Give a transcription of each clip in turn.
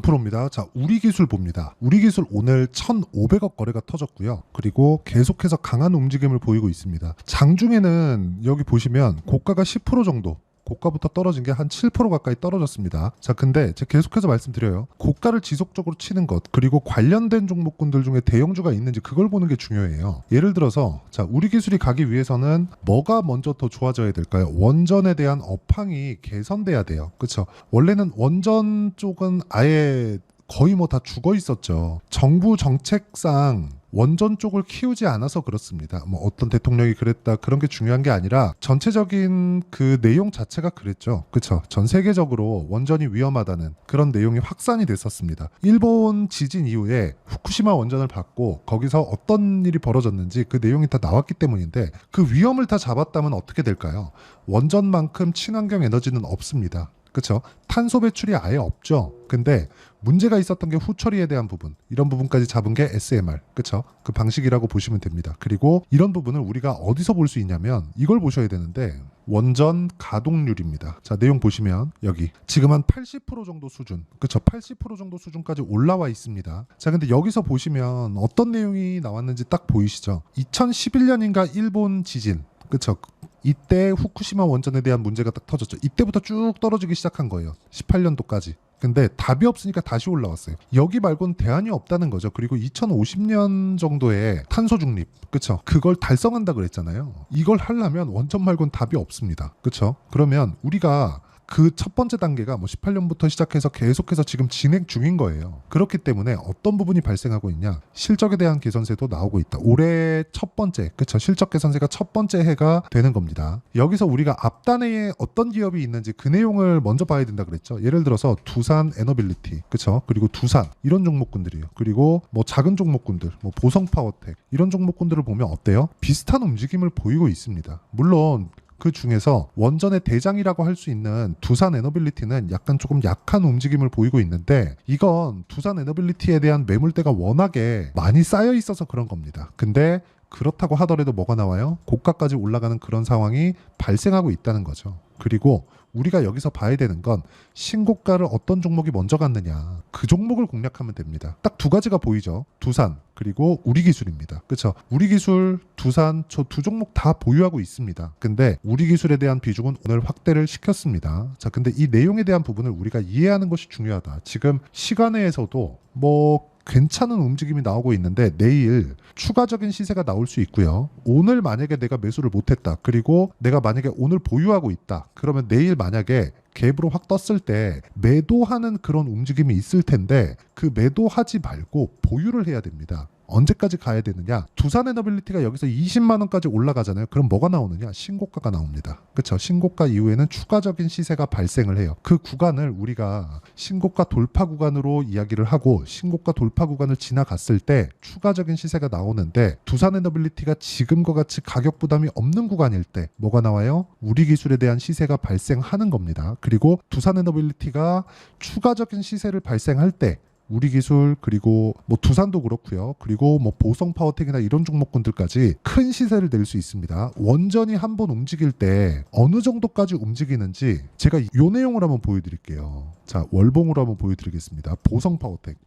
프로입니다. 자, 우리기술 봅니다. 우리기술 오늘 1,500억 거래가 터졌고요. 그리고 계속해서 강한 움직임을 보이고 있습니다. 장중에는 여기 보시면 고가가 10% 정도, 고가부터 떨어진 게 한 7% 가까이 떨어졌습니다. 자, 근데 제가 계속해서 말씀드려요. 고가를 지속적으로 치는 것, 그리고 관련된 종목군들 중에 대형주가 있는지 그걸 보는 게 중요해요. 예를 들어서 자, 우리기술이 가기 위해서는 뭐가 먼저 더 좋아져야 될까요? 원전에 대한 업황이 개선돼야 돼요. 그렇죠? 원래는 원전 쪽은 아예 거의 뭐 다 죽어 있었죠. 정부 정책상 원전 쪽을 키우지 않아서 그렇습니다. 뭐 어떤 대통령이 그랬다 그런 게 중요한 게 아니라 전체적인 그 내용 자체가 그랬죠. 그렇죠? 전 세계적으로 원전이 위험하다는 그런 내용이 확산이 됐었습니다. 일본 지진 이후에 후쿠시마 원전을 받고 거기서 어떤 일이 벌어졌는지 그 내용이 다 나왔기 때문인데 그 위험을 다 잡았다면 어떻게 될까요? 원전만큼 친환경 에너지는 없습니다. 그렇죠? 탄소 배출이 아예 없죠. 근데 문제가 있었던 게 후처리에 대한 부분, 이런 부분까지 잡은 게 SMR, 그렇죠? 그 방식이라고 보시면 됩니다. 그리고 이런 부분을 우리가 어디서 볼 수 있냐면 이걸 보셔야 되는데 원전 가동률입니다. 자, 내용 보시면 여기 지금 한 80% 정도 수준, 그렇죠? 80% 정도 수준까지 올라와 있습니다. 자, 근데 여기서 보시면 어떤 내용이 나왔는지 딱 보이시죠? 2011년인가 일본 지진, 그렇죠? 이때 후쿠시마 원전에 대한 문제가 딱 터졌죠. 이때부터 쭉 떨어지기 시작한 거예요. 18년도까지. 근데 답이 없으니까 다시 올라왔어요. 여기 말고는 대안이 없다는 거죠. 그리고 2050년 정도에 탄소 중립, 그쵸? 그걸 달성한다 그랬잖아요. 이걸 하려면 원전 말고는 답이 없습니다. 그쵸? 그러면 우리가 그 첫 번째 단계가 뭐 18년부터 시작해서 계속해서 지금 진행 중인 거예요. 그렇기 때문에 어떤 부분이 발생하고 있냐? 실적에 대한 개선세도 나오고 있다. 올해 첫 번째, 그쵸? 실적 개선세가 첫 번째 해가 되는 겁니다. 여기서 우리가 앞단에 어떤 기업이 있는지 그 내용을 먼저 봐야 된다 그랬죠. 예를 들어서 두산 에너빌리티, 그쵸? 그리고 두산 이런 종목군들이에요. 그리고 뭐 작은 종목군들, 뭐 보성 파워텍 이런 종목군들을 보면 어때요? 비슷한 움직임을 보이고 있습니다. 물론 그 중에서 원전의 대장이라고 할 수 있는 두산 에너빌리티는 약간 조금 약한 움직임을 보이고 있는데 이건 두산 에너빌리티에 대한 매물대가 워낙에 많이 쌓여 있어서 그런 겁니다. 근데 그렇다고 하더라도 뭐가 나와요? 고가까지 올라가는 그런 상황이 발생하고 있다는 거죠. 그리고 우리가 여기서 봐야 되는 건 신고가를 어떤 종목이 먼저 갔느냐, 그 종목을 공략하면 됩니다. 딱 두 가지가 보이죠. 두산 그리고 우리기술입니다. 그렇죠? 우리기술, 두산 저 두 종목 다 보유하고 있습니다. 근데 우리기술에 대한 비중은 오늘 확대를 시켰습니다. 자, 근데 이 내용에 대한 부분을 우리가 이해하는 것이 중요하다. 지금 시간외에서도 뭐 괜찮은 움직임이 나오고 있는데 내일 추가적인 시세가 나올 수 있고요. 오늘 만약에 내가 매수를 못했다. 그리고 내가 만약에 오늘 보유하고 있다. 그러면 내일 만약에 갭으로 확 떴을 때 매도하는 그런 움직임이 있을 텐데 그 매도하지 말고 보유를 해야 됩니다. 언제까지 가야 되느냐? 두산 에너빌리티가 여기서 20만 원까지 올라가잖아요. 그럼 뭐가 나오느냐? 신고가가 나옵니다. 그렇죠? 신고가 이후에는 추가적인 시세가 발생을 해요. 그 구간을 우리가 신고가 돌파 구간으로 이야기를 하고 신고가 돌파 구간을 지나갔을 때 추가적인 시세가 나오는데 두산 에너빌리티가 지금과 같이 가격 부담이 없는 구간일 때 뭐가 나와요? 우리 기술에 대한 시세가 발생하는 겁니다. 그리고 두산 에너빌리티가 추가적인 시세를 발생할 때 우리 기술 그리고 뭐 두산도 그렇고요. 그리고 뭐 보성 파워텍이나 이런 종목군들까지 큰 시세를 낼 수 있습니다. 원전이 한번 움직일 때 어느 정도까지 움직이는지 제가 이 내용을 한번 보여드릴게요. 자, 월봉으로 한번 보여드리겠습니다. 보성 파워텍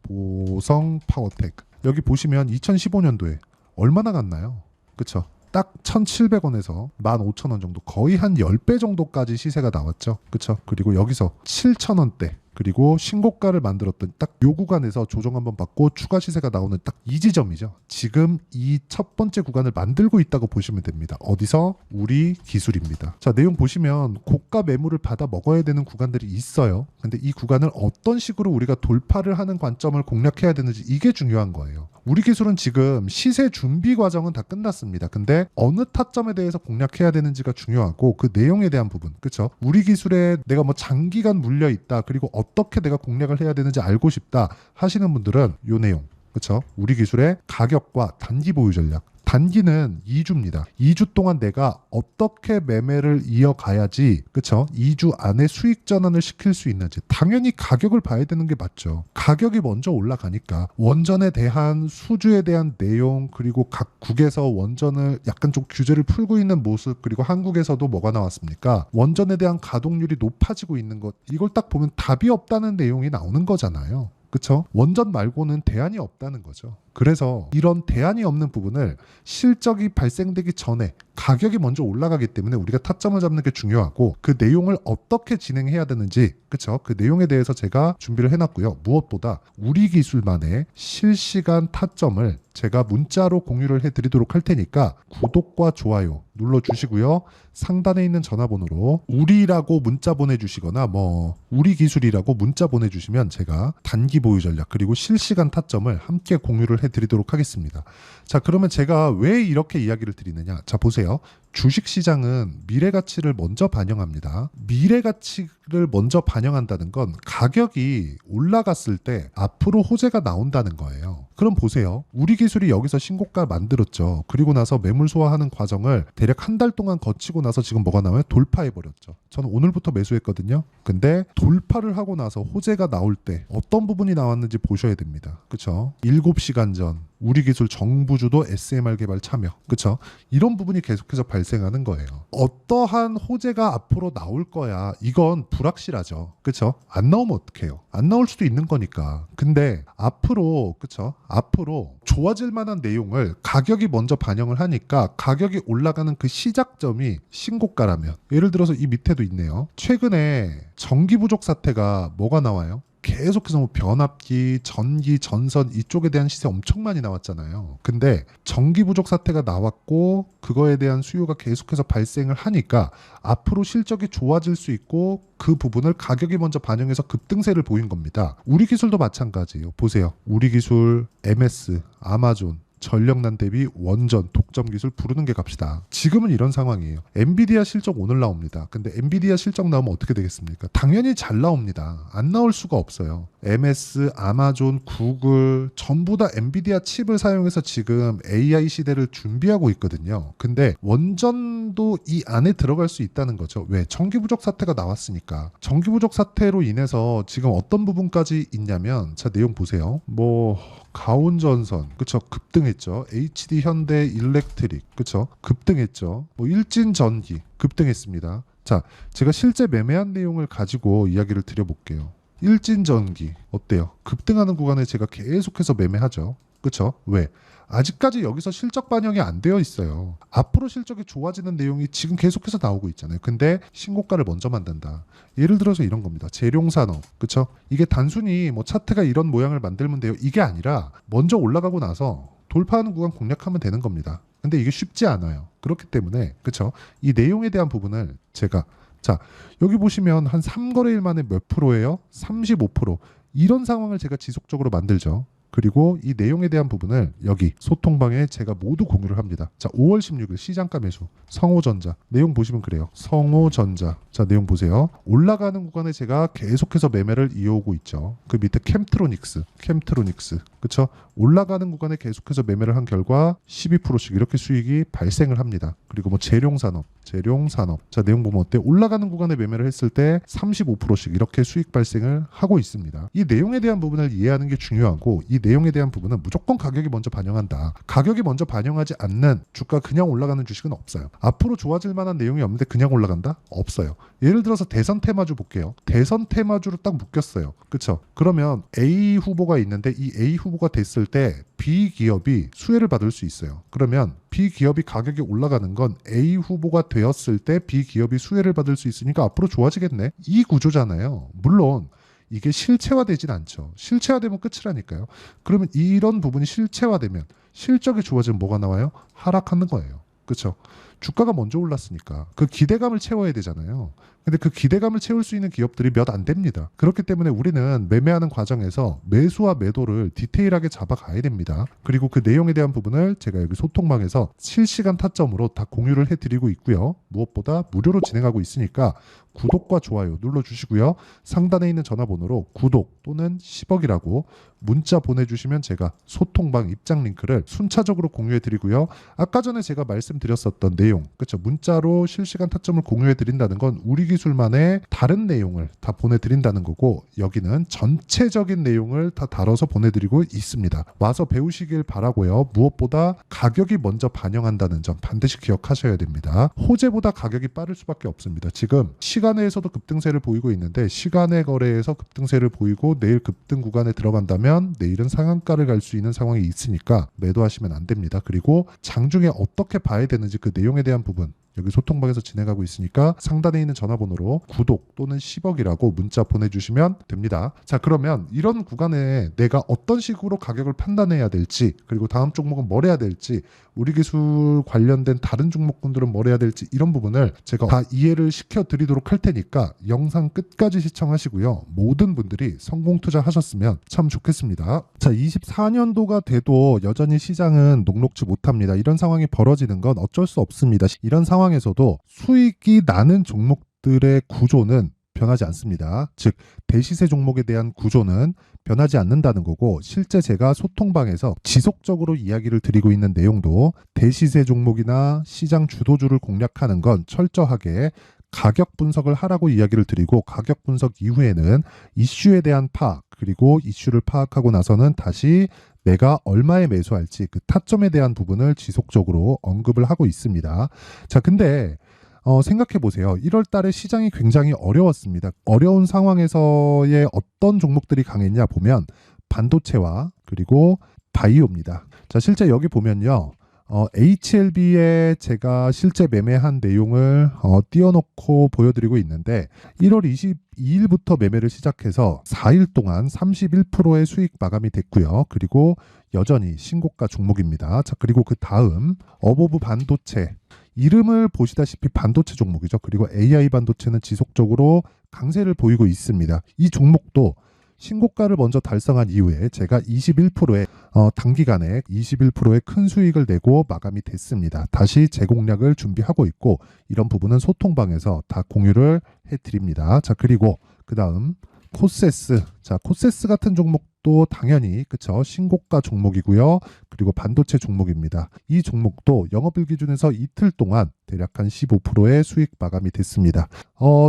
여기 보시면 2015년도에 얼마나 갔나요? 그쵸? 딱 1,700원에서 15,000원 정도, 거의 한 10배 정도까지 시세가 나왔죠. 그쵸? 그리고 여기서 7,000원대, 그리고 신고가를 만들었던 딱 요 구간에서 조정 한번 받고 추가 시세가 나오는 딱 이 지점이죠. 지금 이 첫 번째 구간을 만들고 있다고 보시면 됩니다. 어디서? 우리 기술입니다. 자, 내용 보시면 고가 매물을 받아 먹어야 되는 구간들이 있어요. 근데 이 구간을 어떤 식으로 우리가 돌파를 하는 관점을 공략해야 되는지 이게 중요한 거예요. 우리 기술은 지금 시세 준비 과정은 다 끝났습니다. 근데 어느 타점에 대해서 공략해야 되는지가 중요하고 그 내용에 대한 부분, 그렇죠? 우리 기술에 내가 뭐 장기간 물려 있다, 그리고 어떻게 내가 공략을 해야 되는지 알고 싶다 하시는 분들은 요 내용, 그렇죠? 우리 기술의 가격과 단기 보유 전략. 단기는 2주입니다. 2주 동안 내가 어떻게 매매를 이어가야지, 그쵸? 2주 안에 수익 전환을 시킬 수 있는지. 당연히 가격을 봐야 되는 게 맞죠. 가격이 먼저 올라가니까 원전에 대한 수주에 대한 내용, 그리고 각국에서 원전을 약간 좀 규제를 풀고 있는 모습, 그리고 한국에서도 뭐가 나왔습니까? 원전에 대한 가동률이 높아지고 있는 것. 이걸 딱 보면 답이 없다는 내용이 나오는 거잖아요. 그쵸? 원전 말고는 대안이 없다는 거죠. 그래서 이런 대안이 없는 부분을 실적이 발생되기 전에 가격이 먼저 올라가기 때문에 우리가 타점을 잡는 게 중요하고 그 내용을 어떻게 진행해야 되는지 그쵸? 그 내용에 대해서 제가 준비를 해놨고요. 무엇보다 우리 기술만의 실시간 타점을 제가 문자로 공유를 해드리도록 할 테니까 구독과 좋아요 눌러주시고요. 상단에 있는 전화번호로 우리라고 문자 보내주시거나 우리 기술이라고 문자 보내주시면 제가 단기 보유 전략 그리고 실시간 타점을 함께 공유를 해드리도록 하겠습니다. 자, 그러면 제가 왜 이렇게 이야기를 드리느냐. 자, 보세요. 주식시장은 미래가치를 먼저 반영합니다. 미래가치를 먼저 반영한다는 건 가격이 올라갔을 때 앞으로 호재가 나온다는 거예요. 그럼 보세요. 우리 기술이 여기서 신고가 만들었죠. 그리고 나서 매물 소화하는 과정을 대략 한 달 동안 거치고 나서 지금 뭐가 나와요? 돌파해버렸죠. 저는 오늘부터 매수했거든요. 근데 돌파를 하고 나서 호재가 나올 때 어떤 부분이 나왔는지 보셔야 됩니다. 그쵸? 7시간 전 우리 기술 정부주도 SMR 개발 참여. 그쵸? 이런 부분이 계속해서 발생하는 거예요. 어떠한 호재가 앞으로 나올 거야. 이건 불확실하죠. 그쵸? 안 나오면 어떡해요? 안 나올 수도 있는 거니까. 근데 앞으로 그쵸? 앞으로 좋아질 만한 내용을 가격이 먼저 반영을 하니까 가격이 올라가는 그 시작점이 신고가라면 예를 들어서 이 밑에도 있네요. 최근에 전기 부족 사태가 뭐가 나와요? 계속해서 변압기, 전기, 전선 이쪽에 대한 시세 엄청 많이 나왔잖아요. 근데 전기 부족 사태가 나왔고 그거에 대한 수요가 계속해서 발생을 하니까 앞으로 실적이 좋아질 수 있고 그 부분을 가격이 먼저 반영해서 급등세를 보인 겁니다. 우리 기술도 마찬가지예요. 보세요. 우리 기술, MS, 아마존 전력난 대비 원전, 독점 기술 부르는 게 갑시다. 지금은 이런 상황이에요. 엔비디아 실적 오늘 나옵니다. 근데 엔비디아 실적 나오면 어떻게 되겠습니까? 당연히 잘 나옵니다. 안 나올 수가 없어요. MS, 아마존, 구글 전부 다 엔비디아 칩을 사용해서 지금 AI 시대를 준비하고 있거든요. 근데 원전도 이 안에 들어갈 수 있다는 거죠. 왜? 전기 부족 사태가 나왔으니까. 전기 부족 사태로 인해서 지금 어떤 부분까지 있냐면 자, 내용 보세요. 가온전선 그쵸 급등했죠. HD 현대 일렉트릭 그쵸 급등했죠. 일진전기 급등했습니다. 자, 제가 실제 매매한 내용을 가지고 이야기를 드려볼게요. 일진전기 어때요? 급등하는 구간에 제가 계속해서 매매하죠. 그쵸? 왜? 아직까지 여기서 실적 반영이 안 되어 있어요. 앞으로 실적이 좋아지는 내용이 지금 계속해서 나오고 있잖아요. 근데 신고가를 먼저 만든다. 예를 들어서 이런 겁니다. 재룡산업. 그쵸? 이게 단순히 차트가 이런 모양을 만들면 돼요. 이게 아니라 먼저 올라가고 나서 돌파하는 구간 공략하면 되는 겁니다. 근데 이게 쉽지 않아요. 그렇기 때문에 그쵸? 이 내용에 대한 부분을 제가 자, 여기 보시면 한 3거래일 만에 몇 프로예요? 35%. 이런 상황을 제가 지속적으로 만들죠. 그리고 이 내용에 대한 부분을 여기 소통방에 제가 모두 공유를 합니다. 자, 5월 16일 시장가 매수 성호전자 내용 보시면 그래요. 성호전자 자, 내용 보세요. 올라가는 구간에 제가 계속해서 매매를 이어오고 있죠. 그 밑에 캠트로닉스 그쵸? 올라가는 구간에 계속해서 매매를 한 결과 12%씩 이렇게 수익이 발생을 합니다. 그리고 재룡산업 자, 내용 보면 어때? 올라가는 구간에 매매를 했을 때 35%씩 이렇게 수익 발생을 하고 있습니다. 이 내용에 대한 부분을 이해하는 게 중요하고 이 내용에 대한 부분은 무조건 가격이 먼저 반영한다. 가격이 먼저 반영하지 않는 주가 그냥 올라가는 주식은 없어요. 앞으로 좋아질 만한 내용이 없는데 그냥 올라간다? 없어요. 예를 들어서 대선 테마주 볼게요. 대선 테마주로 딱 묶였어요. 그쵸? 그러면 A 후보가 있는데 이 A 후보가 됐을 때 B 기업이 수혜를 받을 수 있어요. 그러면 B 기업이 가격이 올라가는 건 A 후보가 되었을 때 B 기업이 수혜를 받을 수 있으니까 앞으로 좋아지겠네. 이 구조잖아요. 물론 이게 실체화되진 않죠. 실체화되면 끝이라니까요. 그러면 이런 부분이 실체화되면 실적이 좋아지면 뭐가 나와요? 하락하는 거예요. 그렇죠? 주가가 먼저 올랐으니까 그 기대감을 채워야 되잖아요. 근데 그 기대감을 채울 수 있는 기업들이 몇 안 됩니다. 그렇기 때문에 우리는 매매하는 과정에서 매수와 매도를 디테일하게 잡아가야 됩니다. 그리고 그 내용에 대한 부분을 제가 여기 소통방에서 실시간 타점으로 다 공유를 해드리고 있고요. 무엇보다 무료로 진행하고 있으니까 구독과 좋아요 눌러주시고요. 상단에 있는 전화번호로 구독 또는 10억이라고 문자 보내주시면 제가 소통방 입장 링크를 순차적으로 공유해드리고요. 아까 전에 제가 말씀드렸었던 내용 내용, 그렇죠? 문자로 실시간 타점을 공유해 드린다는 건 우리 기술만의 다른 내용을 다 보내드린다는 거고, 여기는 전체적인 내용을 다 다뤄서 보내드리고 있습니다. 와서 배우시길 바라고요. 무엇보다 가격이 먼저 반영한다는 점 반드시 기억하셔야 됩니다. 호재보다 가격이 빠를 수밖에 없습니다. 지금 시간외에서도 급등세를 보이고 있는데, 시간외 거래에서 급등세를 보이고 내일 급등 구간에 들어간다면 내일은 상한가를 갈 수 있는 상황이 있으니까 매도하시면 안 됩니다. 그리고 장중에 어떻게 봐야 되는지 그 내용에 대한 부분 여기 소통방에서 진행하고 있으니까 상단에 있는 전화번호로 구독 또는 10억이라고 문자 보내주시면 됩니다. 자, 그러면 이런 구간에 내가 어떤 식으로 가격을 판단해야 될지, 그리고 다음 종목은 뭘 해야 될지, 우리 기술 관련된 다른 종목군들은 뭘 해야 될지, 이런 부분을 제가 다 이해를 시켜드리도록 할 테니까 영상 끝까지 시청하시고요. 모든 분들이 성공 투자하셨으면 참 좋겠습니다. 자, 24년도가 돼도 여전히 시장은 녹록지 못합니다. 이런 상황이 벌어지는 건 어쩔 수 없습니다. 이런 상황에서도 수익이 나는 종목들의 구조는 변하지 않습니다. 즉, 대시세 종목에 대한 구조는 변하지 않는다는 거고, 실제 제가 소통방에서 지속적으로 이야기를 드리고 있는 내용도 대시세 종목이나 시장 주도주를 공략하는 건 철저하게 가격 분석을 하라고 이야기를 드리고, 가격 분석 이후에는 이슈에 대한 파악, 그리고 이슈를 파악하고 나서는 다시 내가 얼마에 매수할지 그 타점에 대한 부분을 지속적으로 언급을 하고 있습니다. 자, 근데 생각해 보세요. 1월 달에 시장이 굉장히 어려웠습니다. 어려운 상황에서의 어떤 종목들이 강했냐 보면 반도체와 그리고 바이오입니다. 자, 실제 여기 보면요. HLB에 제가 실제 매매한 내용을 띄워놓고 보여드리고 있는데, 1월 22일부터 매매를 시작해서 4일 동안 31%의 수익 마감이 됐고요. 그리고 여전히 신고가 종목입니다. 자, 그리고 그 다음 어보브 반도체, 이름을 보시다시피 반도체 종목이죠. 그리고 AI 반도체는 지속적으로 강세를 보이고 있습니다. 이 종목도 신고가를 먼저 달성한 이후에 제가 21%의 단기간에 21%의 큰 수익을 내고 마감이 됐습니다. 다시 재공략을 준비하고 있고, 이런 부분은 소통방에서 다 공유를 해드립니다. 자, 그리고 그 다음 코세스. 자, 코세스 같은 종목도 당연히 그쵸, 신고가 종목이고요. 그리고 반도체 종목입니다. 이 종목도 영업일 기준에서 이틀 동안 대략 한 15%의 수익 마감이 됐습니다.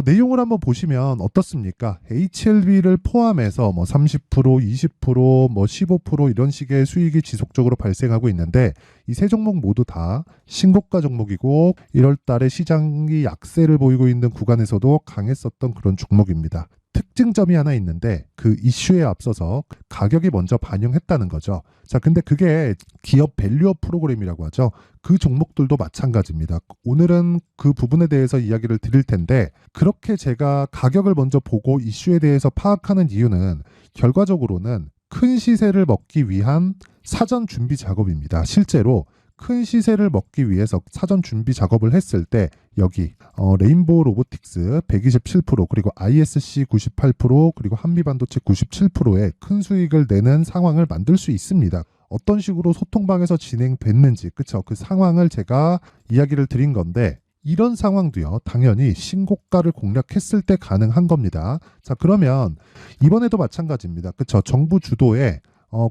내용을 한번 보시면 어떻습니까? HLB를 포함해서 뭐 30%, 20%, 뭐 15% 이런 식의 수익이 지속적으로 발생하고 있는데, 이 세 종목 모두 다 신고가 종목이고 1월 달에 시장이 약세를 보이고 있는 구간에서도 강했었던 그런 종목입니다. 특징점이 하나 있는데, 그 이슈에 앞서서 가격이 먼저 반영했다는 거죠. 자, 근데 그게 기업 밸류업 프로그램이라고 하죠. 그 종목들도 마찬가지입니다. 오늘은 그 부분에 대해서 이야기를 드릴 텐데, 그렇게 제가 가격을 먼저 보고 이슈에 대해서 파악하는 이유는 결과적으로는 큰 시세를 먹기 위한 사전 준비 작업입니다. 실제로 큰 시세를 먹기 위해서 사전 준비 작업을 했을 때 여기 레인보우 로보틱스 127%, 그리고 ISC 98%, 그리고 한미반도체 97%의 큰 수익을 내는 상황을 만들 수 있습니다. 어떤 식으로 소통방에서 진행됐는지, 그쵸? 그 상황을 제가 이야기를 드린 건데, 이런 상황도요, 당연히 신고가를 공략했을 때 가능한 겁니다. 자, 그러면 이번에도 마찬가지입니다. 그쵸? 정부 주도의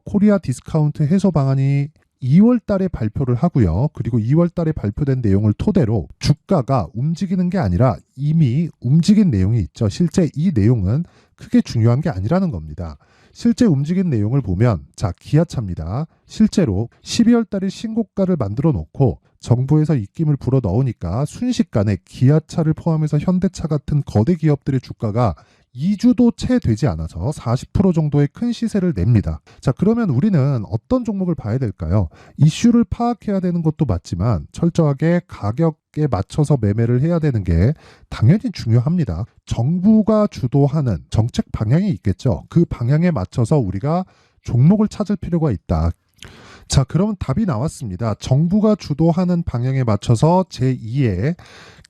코리아 디스카운트 해소 방안이 2월 달에 발표를 하고요. 그리고 2월 달에 발표된 내용을 토대로 주가가 움직이는 게 아니라 이미 움직인 내용이 있죠. 실제 이 내용은 크게 중요한 게 아니라는 겁니다. 실제 움직인 내용을 보면, 자, 기아차입니다. 실제로 12월 달에 신고가를 만들어 놓고 정부에서 입김을 불어 넣으니까 순식간에 기아차를 포함해서 현대차 같은 거대 기업들의 주가가 2주도 채 되지 않아서 40% 정도의 큰 시세를 냅니다. 자, 그러면 우리는 어떤 종목을 봐야 될까요? 이슈를 파악해야 되는 것도 맞지만 철저하게 가격에 맞춰서 매매를 해야 되는 게 당연히 중요합니다. 정부가 주도하는 정책 방향이 있겠죠. 그 방향에 맞춰서 우리가 종목을 찾을 필요가 있다. 자, 그러면 답이 나왔습니다. 정부가 주도하는 방향에 맞춰서 제2의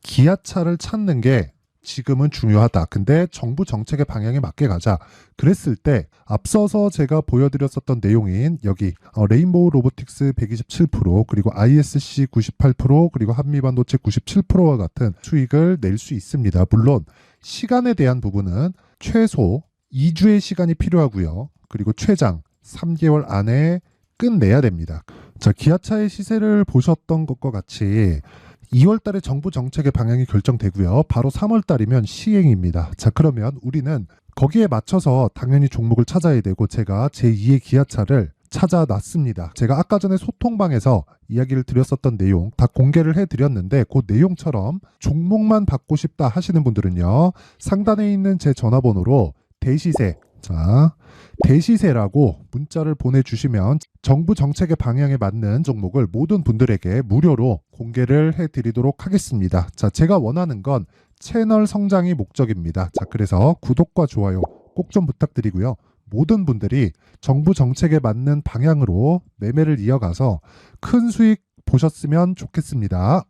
기아차를 찾는 게 지금은 중요하다. 근데 정부 정책의 방향에 맞게 가자. 그랬을 때 앞서서 제가 보여드렸었던 내용인 여기 레인보우 로보틱스 127%, 그리고 ISC 98%, 그리고 한미반도체 97%와 같은 수익을 낼 수 있습니다. 물론 시간에 대한 부분은 최소 2주의 시간이 필요하고요. 그리고 최장 3개월 안에 끝내야 됩니다. 자, 기아차의 시세를 보셨던 것과 같이 2월 달에 정부 정책의 방향이 결정되고요. 바로 3월 달이면 시행입니다. 자, 그러면 우리는 거기에 맞춰서 당연히 종목을 찾아야 되고 제가 제2의 기아차를 찾아놨습니다. 제가 아까 전에 소통방에서 이야기를 드렸었던 내용 다 공개를 해드렸는데 그 내용처럼 종목만 받고 싶다 하시는 분들은요. 상단에 있는 제 전화번호로 대시세, 자, 대시세라고 문자를 보내주시면 정부 정책의 방향에 맞는 종목을 모든 분들에게 무료로 공개를 해드리도록 하겠습니다. 자, 제가 원하는 건 채널 성장이 목적입니다. 자, 그래서 구독과 좋아요 꼭 좀 부탁드리고요. 모든 분들이 정부 정책에 맞는 방향으로 매매를 이어가서 큰 수익 보셨으면 좋겠습니다.